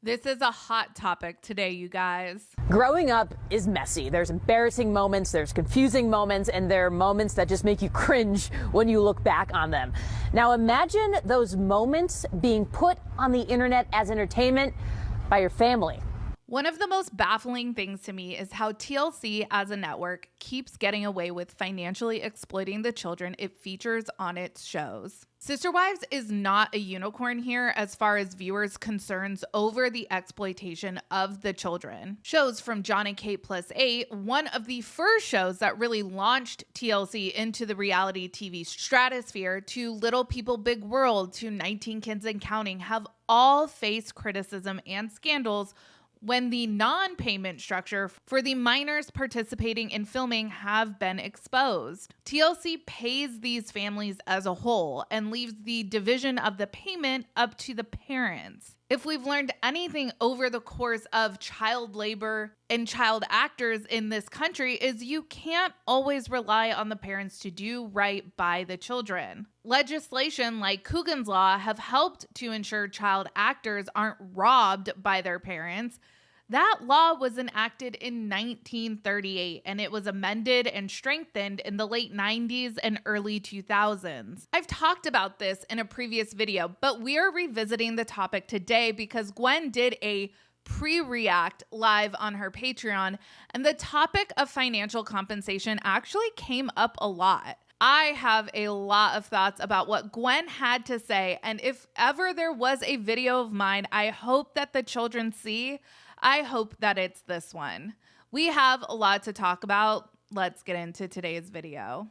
This is a hot topic today, you guys. Growing up is messy. There's embarrassing moments, there's confusing moments, and there are moments that just make you cringe when you look back on them. Now imagine those moments being put on the internet as entertainment by your family. One of the most baffling things to me is how TLC as a network keeps getting away with financially exploiting the children it features on its shows. Sister Wives is not a unicorn here as far as viewers' concerns over the exploitation of the children. Shows from John and Kate Plus 8, one of the first shows that really launched TLC into the reality TV stratosphere, to Little People Big World, to 19 Kids and Counting, have all faced criticism and scandals when the non-payment structure for the minors participating in filming have been exposed. TLC pays these families as a whole and leaves the division of the payment up to the parents. If we've learned anything over the course of child labor and child actors in this country, is you can't always rely on the parents to do right by the children. Legislation like Coogan's Law have helped to ensure child actors aren't robbed by their parents. That law was enacted in 1938, and it was amended and strengthened in the late 90s and early 2000s. I've talked about this in a previous video, but we are revisiting the topic today because Gwen did a pre-react live on her Patreon, and the topic of financial compensation actually came up a lot. I have a lot of thoughts about what Gwen had to say, and if ever there was a video of mine I hope that the children see, I hope that it's this one. We have a lot to talk about. Let's get into today's video.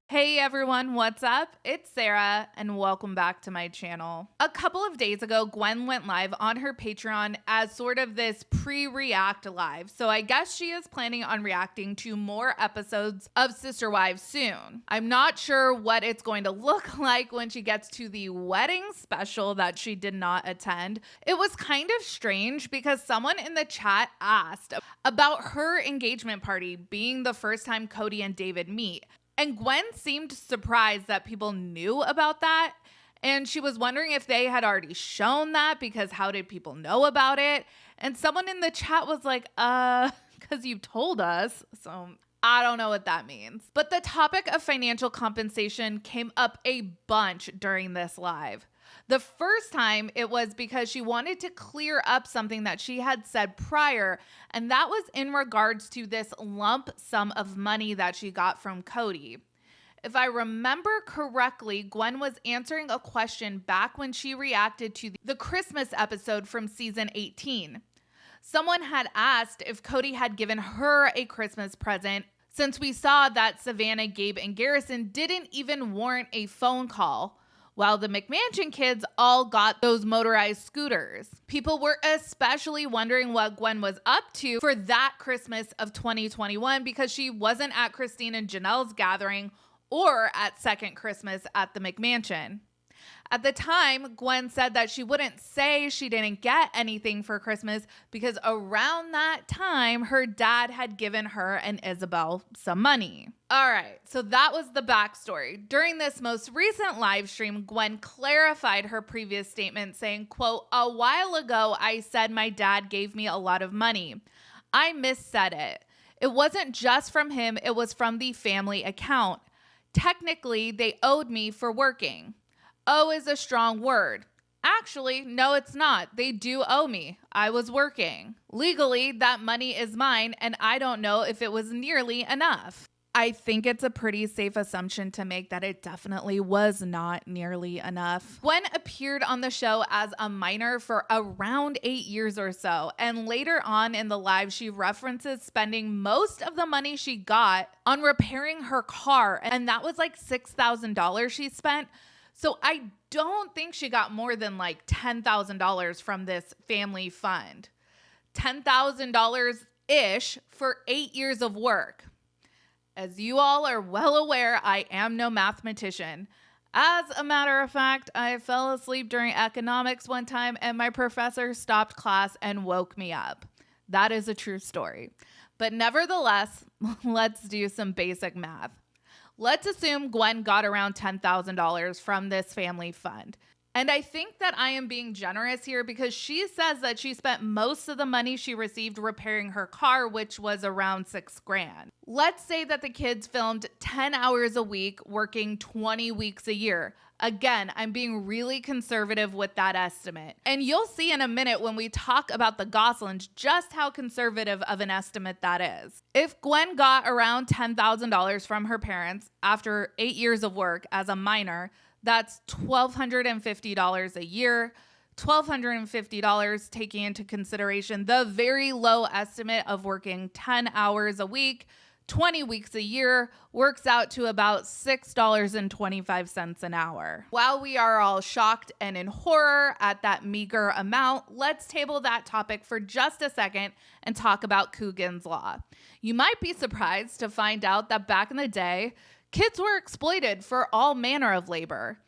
Hey everyone, what's up? It's Sarah and welcome back to my channel. A couple of days ago, Gwen went live on her Patreon as sort of this pre-react live. So I guess she is planning on reacting to more episodes of Sister Wives soon. I'm not sure what it's going to look like when she gets to the wedding special that she did not attend. It was kind of strange because someone in the chat asked about her engagement party being the first time Cody and David meet. And Gwen seemed surprised that people knew about that. And she was wondering if they had already shown that because how did people know about it? And someone in the chat was like, because you told us. So I don't know what that means. But the topic of financial compensation came up a bunch during this live. The first time it was because she wanted to clear up something that she had said prior, and that was in regards to this lump sum of money that she got from Cody. If I remember correctly, Gwen was answering a question back when she reacted to the Christmas episode from season 18. Someone had asked if Cody had given her a Christmas present, since we saw that Savannah, Gabe, and Garrison didn't even warrant a phone call, while the McMansion kids all got those motorized scooters. People were especially wondering what Gwen was up to for that Christmas of 2021 because she wasn't at Christine and Janelle's gathering or at second Christmas at the McMansion. At the time, Gwen said that she wouldn't say she didn't get anything for Christmas because around that time, her dad had given her and Isabel some money. All right, so that was the backstory. During this most recent live stream, Gwen clarified her previous statement saying, quote, "A while ago, I said my dad gave me a lot of money. I missaid it. It wasn't just from him, it was from the family account. Technically, they owed me for working. Owe is a strong word. Actually, no, it's not. They do owe me. I was working. Legally, that money is mine, and I don't know if it was nearly enough." I think it's a pretty safe assumption to make that it definitely was not nearly enough. Gwen appeared on the show as a minor for around 8 years or so, and later on in the live, she references spending most of the money she got on repairing her car, and that was like $6,000 she spent. So I don't think she got more than like $10,000 from this family fund. $10,000-ish for 8 years of work. As you all are well aware, I am no mathematician. As a matter of fact, I fell asleep during economics one time and my professor stopped class and woke me up. That is a true story. But nevertheless, let's do some basic math. Let's assume Gwen got around $10,000 from this family fund. And I think that I am being generous here because she says that she spent most of the money she received repairing her car, which was around $6,000. Let's say that the kids filmed 10 hours a week, working 20 weeks a year. Again, I'm being really conservative with that estimate. And you'll see in a minute when we talk about the Goslings just how conservative of an estimate that is. If Gwen got around $10,000 from her parents after 8 years of work as a minor, that's $1,250 a year. $1,250 taking into consideration the very low estimate of working 10 hours a week, 20 weeks a year, works out to about $6.25 an hour. While we are all shocked and in horror at that meager amount, let's table that topic for just a second and talk about Coogan's Law. You might be surprised to find out that back in the day, kids were exploited for all manner of labor.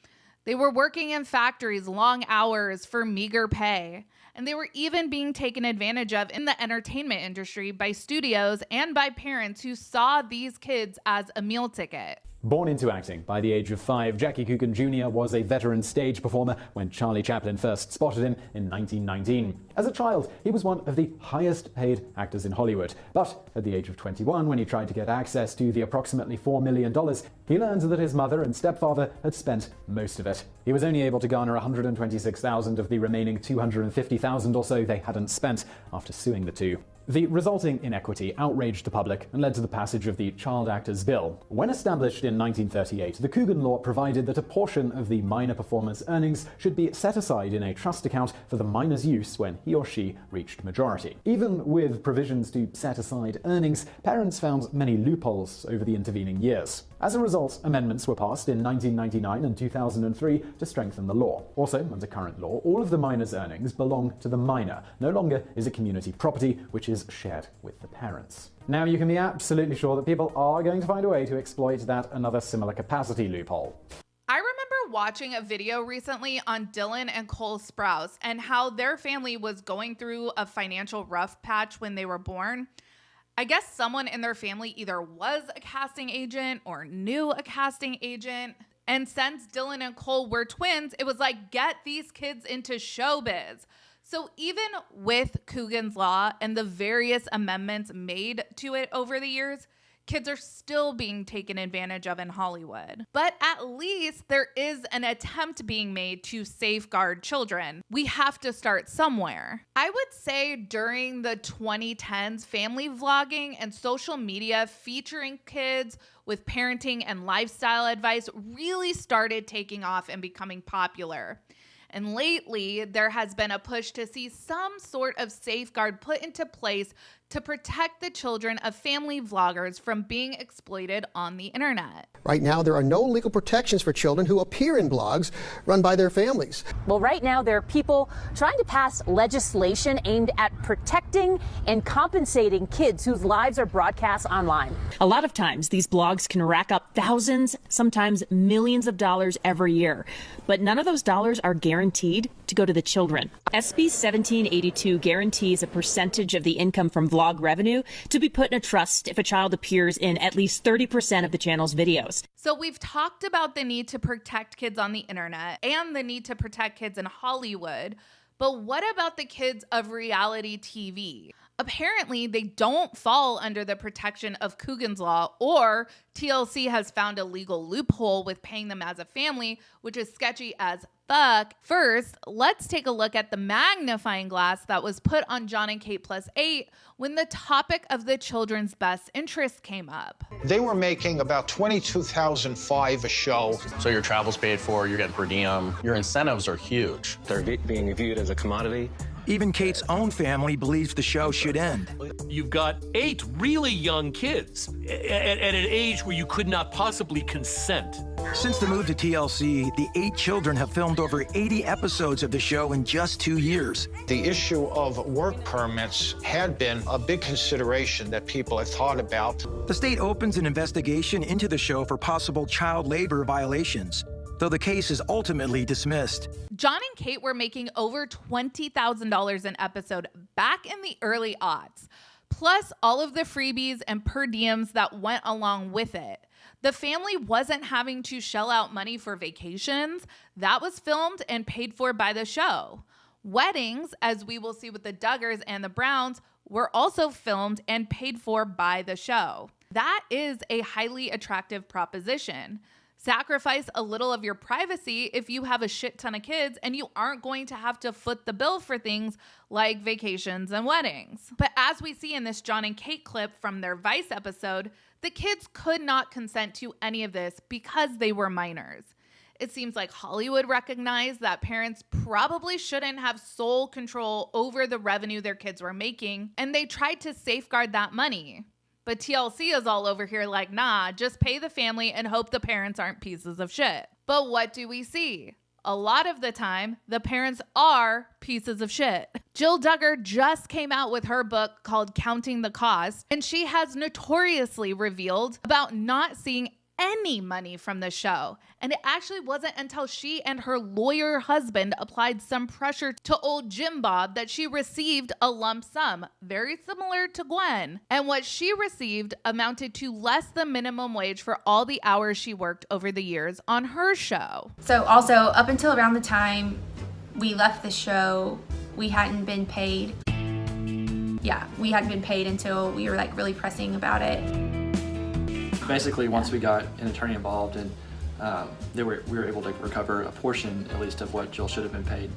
They were working in factories long hours for meager pay. And they were even being taken advantage of in the entertainment industry by studios and by parents who saw these kids as a meal ticket. Born into acting by the age of 5, Jackie Coogan Jr. was a veteran stage performer when Charlie Chaplin first spotted him in 1919. As a child, he was one of the highest paid actors in Hollywood. But at the age of 21, when he tried to get access to the approximately $4 million, he learned that his mother and stepfather had spent most of it. He was only able to garner $126,000 of the remaining $250,000 or so they hadn't spent after suing the two. The resulting inequity outraged the public and led to the passage of the Child Actors Bill. When established in 1938, the Coogan Law provided that a portion of the minor performer's earnings should be set aside in a trust account for the minor's use when he or she reached majority. Even with provisions to set aside earnings, parents found many loopholes over the intervening years. As a result, amendments were passed in 1999 and 2003 to strengthen the law. Also, under current law, all of the minor's earnings belong to the minor. No longer is it community property, which is shared with the parents. Now, you can be absolutely sure that people are going to find a way to exploit that another similar capacity loophole. I remember watching a video recently on Dylan and Cole Sprouse and how their family was going through a financial rough patch when they were born. I guess someone in their family either was a casting agent or knew a casting agent. And since Dylan and Cole were twins, it was like, get these kids into showbiz. So even with Coogan's Law and the various amendments made to it over the years, kids are still being taken advantage of in Hollywood. But at least there is an attempt being made to safeguard children. We have to start somewhere. I would say during the 2010s, family vlogging and social media featuring kids with parenting and lifestyle advice really started taking off and becoming popular. And lately, there has been a push to see some sort of safeguard put into place to protect the children of family vloggers from being exploited on the internet. Right now, there are no legal protections for children who appear in blogs run by their families. Well, right now, there are people trying to pass legislation aimed at protecting and compensating kids whose lives are broadcast online. A lot of times, these blogs can rack up thousands, sometimes millions of dollars every year. But none of those dollars are guaranteed to go to the children. SB 1782 guarantees a percentage of the income from vlog revenue to be put in a trust if a child appears in at least 30% of the channel's videos. So we've talked about the need to protect kids on the internet and the need to protect kids in Hollywood, but what about the kids of reality TV? Apparently, they don't fall under the protection of Coogan's Law, or TLC has found a legal loophole with paying them as a family, which is sketchy as fuck. First, let's take a look at the magnifying glass that was put on John and Kate Plus 8 when the topic of the children's best interest came up. They were making about $22,500 a show. So your travel's paid for, you're getting per diem, your incentives are huge. They're being viewed as a commodity. Even Kate's own family believes the show should end. You've got 8 really young kids at an age where you could not possibly consent. Since the move to TLC, the 8 children have filmed over 80 episodes of the show in just 2 years. The issue of work permits had been a big consideration that people have thought about. The state opens an investigation into the show for possible child labor violations, though the case is ultimately dismissed. John and Kate were making over $20,000 an episode back in the early aughts, plus all of the freebies and per diems that went along with it. The family wasn't having to shell out money for vacations. That was filmed and paid for by the show. Weddings, as we will see with the Duggars and the Browns, were also filmed and paid for by the show. That is a highly attractive proposition. Sacrifice a little of your privacy if you have a shit ton of kids and you aren't going to have to foot the bill for things like vacations and weddings. But as we see in this John and Kate clip from their Vice episode, the kids could not consent to any of this because they were minors. It seems like Hollywood recognized that parents probably shouldn't have sole control over the revenue their kids were making, and they tried to safeguard that money. But TLC is all over here like, nah, just pay the family and hope the parents aren't pieces of shit. But what do we see? A lot of the time, the parents are pieces of shit. Jill Duggar just came out with her book called Counting the Cost, and she has notoriously revealed about not seeing any money from the show. And it actually wasn't until she and her lawyer husband applied some pressure to old Jim Bob that she received a lump sum, very similar to Gwen. And what she received amounted to less than minimum wage for all the hours she worked over the years on her show. So also, up until around the time we left the show, we hadn't been paid. Yeah, we hadn't been paid until we were like really pressing about it. Basically, once we got an attorney involved, and we were able to recover a portion, at least, of what Jill should have been paid.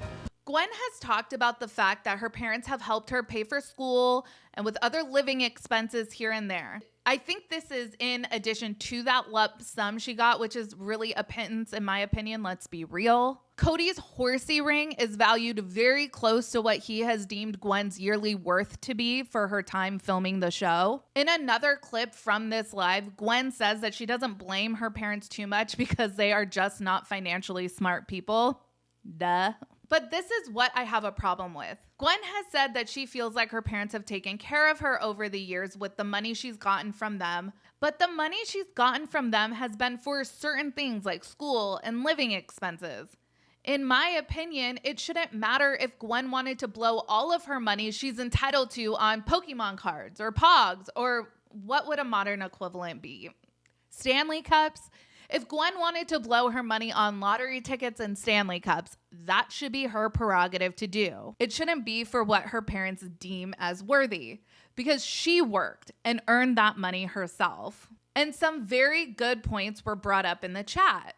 Gwen has talked about the fact that her parents have helped her pay for school and with other living expenses here and there. I think this is in addition to that lump sum she got, which is really a pittance in my opinion, let's be real. Cody's horsey ring is valued very close to what he has deemed Gwen's yearly worth to be for her time filming the show. In another clip from this live, Gwen says that she doesn't blame her parents too much because they are just not financially smart people. Duh. But this is what I have a problem with. Gwen has said that she feels like her parents have taken care of her over the years with the money she's gotten from them, but the money she's gotten from them has been for certain things like school and living expenses. In my opinion, it shouldn't matter if Gwen wanted to blow all of her money she's entitled to on Pokemon cards or Pogs, or what would a modern equivalent be? Stanley Cups? If Gwen wanted to blow her money on lottery tickets and Stanley Cups, that should be her prerogative to do. It shouldn't be for what her parents deem as worthy, because she worked and earned that money herself. And some very good points were brought up in the chat.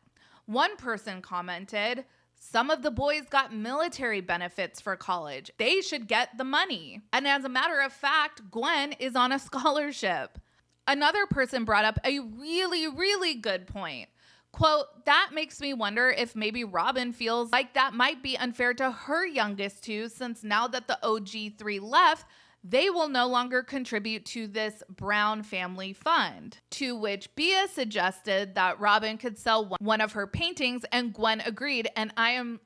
One person commented, some of the boys got military benefits for college. They should get the money. And as a matter of fact, Gwen is on a scholarship. Another person brought up a really, really good point. Quote, that makes me wonder if maybe Robin feels like that might be unfair to her youngest two, since now that the OG3 left, they will no longer contribute to this Brown family fund. To which Bia suggested that Robin could sell one of her paintings, and Gwen agreed, and I'm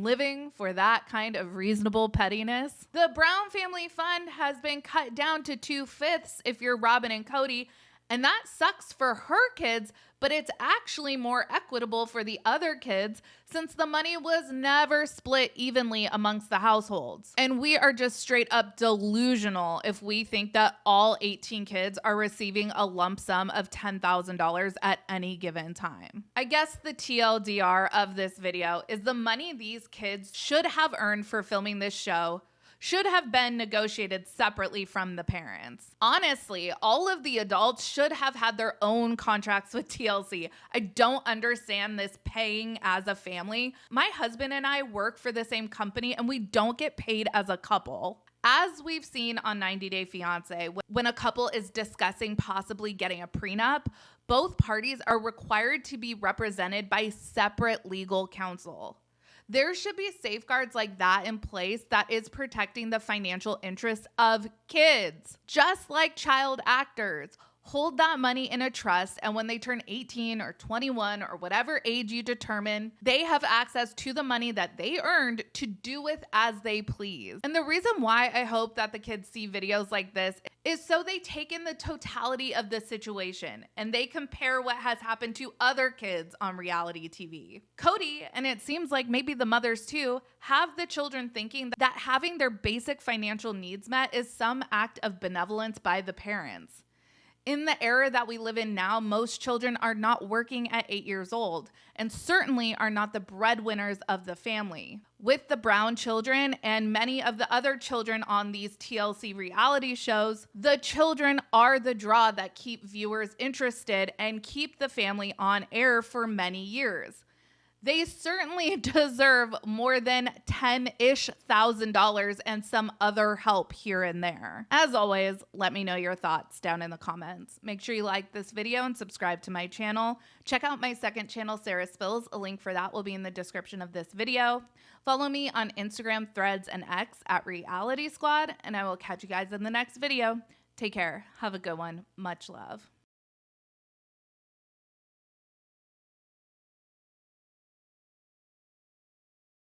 living for that kind of reasonable pettiness. The Brown family fund has been cut down to 2/5 if you're Robin and Cody, and that sucks for her kids, but it's actually more equitable for the other kids since the money was never split evenly amongst the households. And we are just straight up delusional if we think that all 18 kids are receiving a lump sum of $10,000 at any given time. I guess the TLDR of this video is the money these kids should have earned for filming this show should have been negotiated separately from the parents. Honestly, all of the adults should have had their own contracts with TLC. I don't understand this paying as a family. My husband and I work for the same company and we don't get paid as a couple. As we've seen on 90 Day Fiancé, when a couple is discussing possibly getting a prenup, both parties are required to be represented by separate legal counsel. There should be safeguards like that in place that is protecting the financial interests of kids, just like child actors. Hold that money in a trust, and when they turn 18 or 21 or whatever age you determine, they have access to the money that they earned to do with as they please. And the reason why I hope that the kids see videos like this is so they take in the totality of the situation and they compare what has happened to other kids on reality TV. Cody, and it seems like maybe the mothers too, have the children thinking that having their basic financial needs met is some act of benevolence by the parents. In the era that we live in now, most children are not working at 8 years old and certainly are not the breadwinners of the family. With the Brown children and many of the other children on these TLC reality shows, the children are the draw that keep viewers interested and keep the family on air for many years. They certainly deserve more than $10-ish thousand and some other help here and there. As always, let me know your thoughts down in the comments. Make sure you like this video and subscribe to my channel. Check out my second channel, Sarah Spills. A link for that will be in the description of this video. Follow me on Instagram, Threads, and X at Reality Squad, and I will catch you guys in the next video. Take care. Have a good one. Much love.